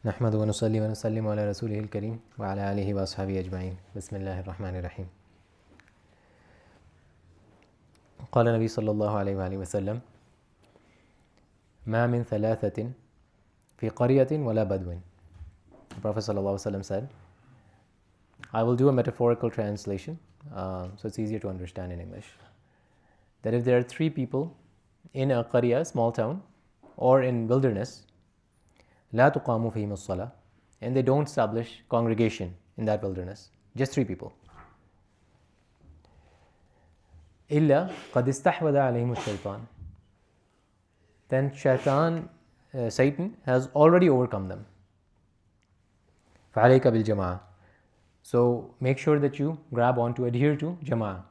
نحمد ونصلي ونسلم على رسوله الكريم وعلى آله وأصحابه أجمعين. بسم الله الرحمن الرحيم. قال النبي صلى الله عليه وآله وسلم: ما من ثلاثة في قرية ولا بدو. The Prophet صلى الله عليه وسلم said, I will do a metaphorical translation so it's easier to understand in English. That if there are three people in a qarya, small town, or in wilderness, لا تقام فيهم الصلاة, and they don't establish congregation in that wilderness, just three people. إلا قد استحوذ عليهم الشيطان, then Satan has already overcome them. فعليك بالجماعة, so make sure that you grab on to adhere to Jama'ah.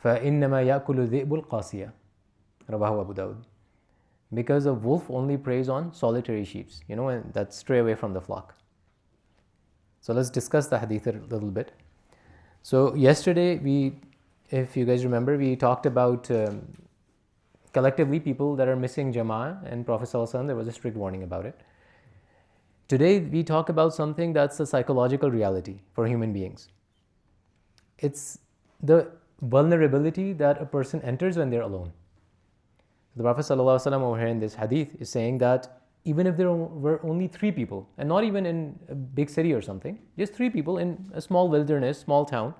فإنما يأكل الذئب القاسية, رواه أبو داود. Because a wolf only preys on solitary sheep, and that stray away from the flock. So let's discuss the hadith a little bit. So yesterday, if you guys remember, we talked about collectively people that are missing Jama'ah, and Prophet ﷺ, there was a strict warning about it. Today, we talk about something that's a psychological reality for human beings. It's the vulnerability that a person enters when they're alone. The Prophet ﷺ over here in this hadith is saying that even if there were only three people, and not even in a big city or something, just three people in a small wilderness, small town,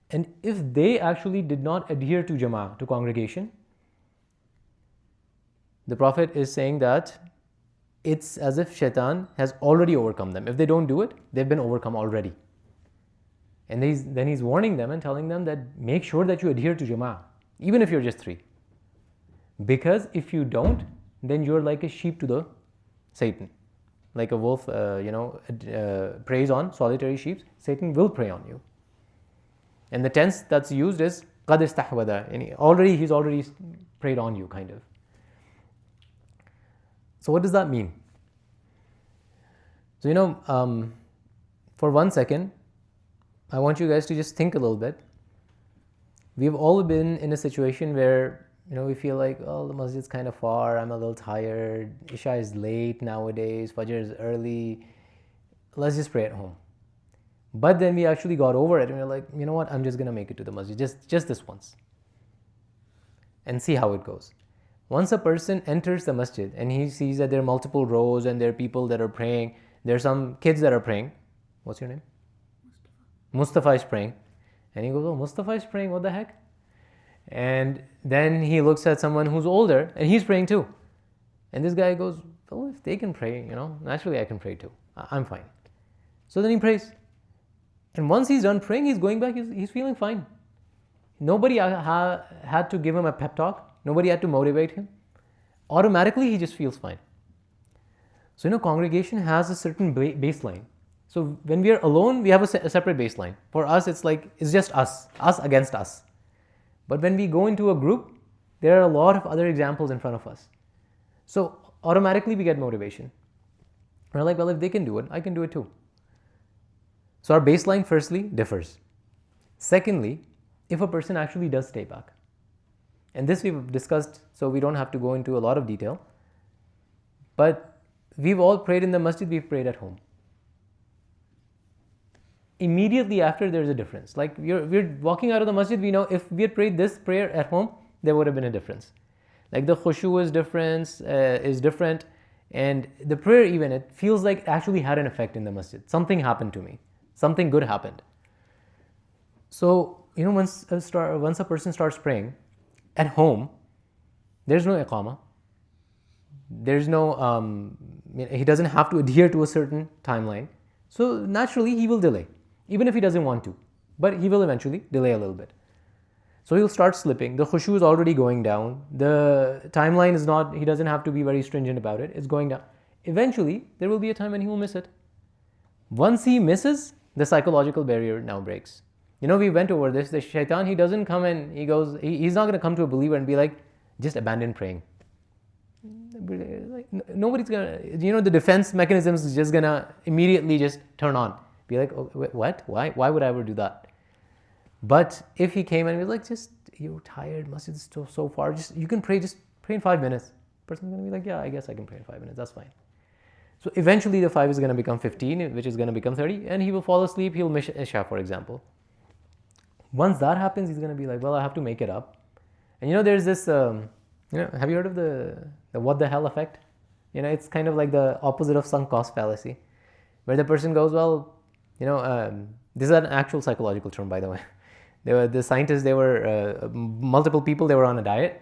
and if they actually did not adhere to Jama'ah, to congregation, the Prophet is saying that it's as if Shaitan has already overcome them. If they don't do it, they've been overcome already. And then he's warning them and telling them that make sure that you adhere to Jama'ah, even if you're just three. Because if you don't, then you're like a sheep to the Satan. Like a wolf, preys on solitary sheep, Satan will prey on you. And the tense that's used is قَدْ اسْتَحْوَذَ, and he's already preyed on you, kind of. So what does that mean? So, for 1 second, I want you guys to just think a little bit. We've all been in a situation where we feel like, the masjid's kind of far, I'm a little tired, Isha is late nowadays, Fajr is early, let's just pray at home. But then we actually got over it and we're like, you know what, I'm just going to make it to the masjid, just this once. And see how it goes. Once a person enters the masjid and he sees that there are multiple rows and there are people that are praying, there are some kids that are praying. What's your name? Mustafa is praying. And he goes, Mustafa is praying, what the heck? And then he looks at someone who's older and he's praying too. And this guy goes, well, if they can pray, naturally I can pray too. I'm fine. So then he prays. And once he's done praying, he's going back, he's feeling fine. Nobody had to give him a pep talk. Nobody had to motivate him. Automatically, he just feels fine. So, congregation has a certain baseline. So when we are alone, we have a separate baseline. For us, it's just us against us. But when we go into a group, there are a lot of other examples in front of us. So automatically we get motivation. We're like, well, if they can do it, I can do it too. So our baseline firstly differs. Secondly, if a person actually does stay back. And this we've discussed, so we don't have to go into a lot of detail. But we've all prayed in the masjid, we've prayed at home. Immediately after, there's a difference. Like we're walking out of the masjid, we know if we had prayed this prayer at home, there would have been a difference. Like the khushu is different, and the prayer even, it feels like it actually had an effect in the masjid. Something happened to me. Something good happened. So, once a person starts praying at home, there's no iqamah. There's no, he doesn't have to adhere to a certain timeline. So naturally, he will delay. Even if he doesn't want to, but he will eventually delay a little bit. So he'll start slipping. The khushu is already going down. The timeline is not, he doesn't have to be very stringent about it. It's going down. Eventually, there will be a time when he will miss it. Once he misses, the psychological barrier now breaks. We went over this. The shaitan, he doesn't come and he's not going to come to a believer and be like, just abandon praying. Like, nobody's going to, the defense mechanisms is just going to immediately just turn on. Be like, oh, what? Why would I ever do that? But if he came and he was like, you're tired, masjid is so far, you can pray in 5 minutes. Person's going to be like, yeah, I guess I can pray in 5 minutes, that's fine. So eventually the 5 is going to become 15, which is going to become 30, and he will fall asleep, he'll miss Isha, for example. Once that happens, he's going to be like, well, I have to make it up. And there's this, have you heard of the what the hell effect? It's kind of like the opposite of sunk cost fallacy, where the person goes, well, this is an actual psychological term, by the way. The scientists, they were, multiple people, they were on a diet.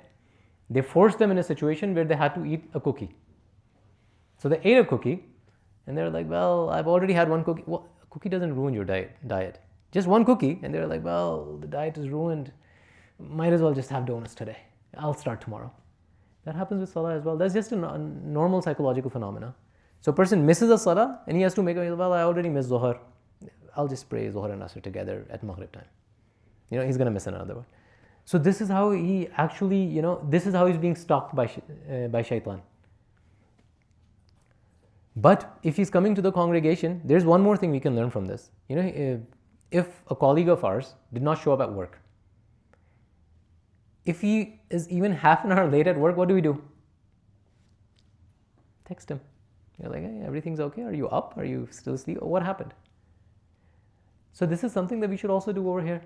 They forced them in a situation where they had to eat a cookie. So they ate a cookie, and they're like, well, I've already had one cookie. Well, a cookie doesn't ruin your diet. Just one cookie, and they're like, well, the diet is ruined. Might as well just have donuts today. I'll start tomorrow. That happens with salah as well. That's just a normal psychological phenomena. So a person misses a salah, and he has to make well, I already missed Zohar. I'll just pray Zohar and Asr together at Maghrib time. He's going to miss another one. So this is how he actually, this is how he's being stalked by shaitan. But if he's coming to the congregation, there's one more thing we can learn from this. If a colleague of ours did not show up at work, if he is even half an hour late at work, what do? Text him. You're like, hey, everything's okay? Are you up? Are you still asleep? What happened? So this is something that we should also do over here.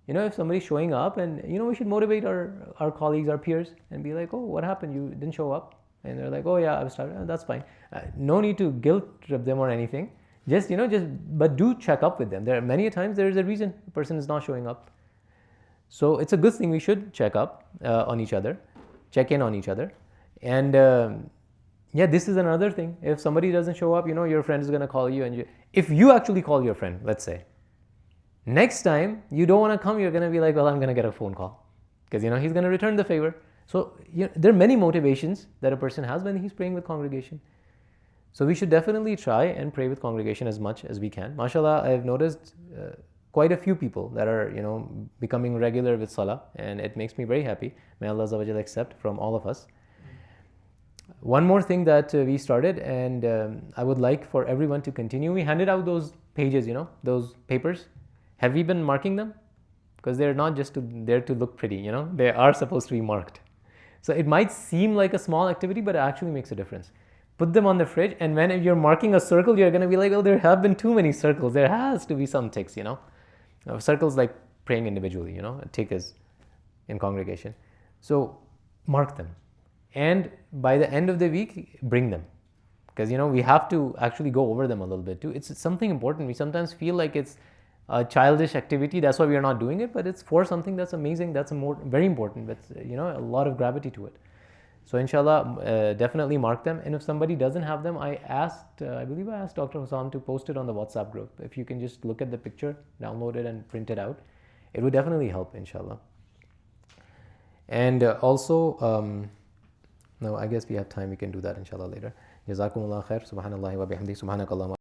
If somebody's showing up, and we should motivate our colleagues, our peers, and be like, oh, what happened? You didn't show up. And they're like, oh yeah, I was tired. Oh, that's fine. No need to guilt trip them or anything. But do check up with them. There are many times there is a reason the person is not showing up. So it's a good thing. We should check up on each other, check in on each other. And this is another thing. If somebody doesn't show up, your friend is going to call you. And if you actually call your friend, let's say, next time you don't want to come, you're going to be like, well, I'm going to get a phone call. Because, he's going to return the favor. So there are many motivations that a person has when he's praying with congregation. So we should definitely try and pray with congregation as much as we can. MashaAllah, I've noticed quite a few people that are, becoming regular with salah, and it makes me very happy. May Allah Azza wa Jalla accept from all of us. One more thing that we started, and I would like for everyone to continue. We handed out those pages, those papers. Have we been marking them? Because they're not just there to look pretty, they are supposed to be marked. So it might seem like a small activity, but it actually makes a difference. Put them on the fridge, and when you're marking a circle, you're going to be like, oh, there have been too many circles. There has to be some ticks, Circles like praying individually, a tick is in congregation. So mark them. And by the end of the week, bring them. Because, we have to actually go over them a little bit too. It's something important. We sometimes feel like it's a childish activity, that's why we are not doing it, but it's for something that's amazing, that's very important, with a lot of gravity to it. So inshallah, definitely mark them. And if somebody doesn't have them, I believe I asked Dr. Hussam to post it on the WhatsApp group. If you can just look at the picture, download it and print it out, it would definitely help, inshallah. And also, no, I guess we have time, we can do that inshallah later. Jazakumullah khair. Subhanallah wa bihamdi. Subhanakallahumma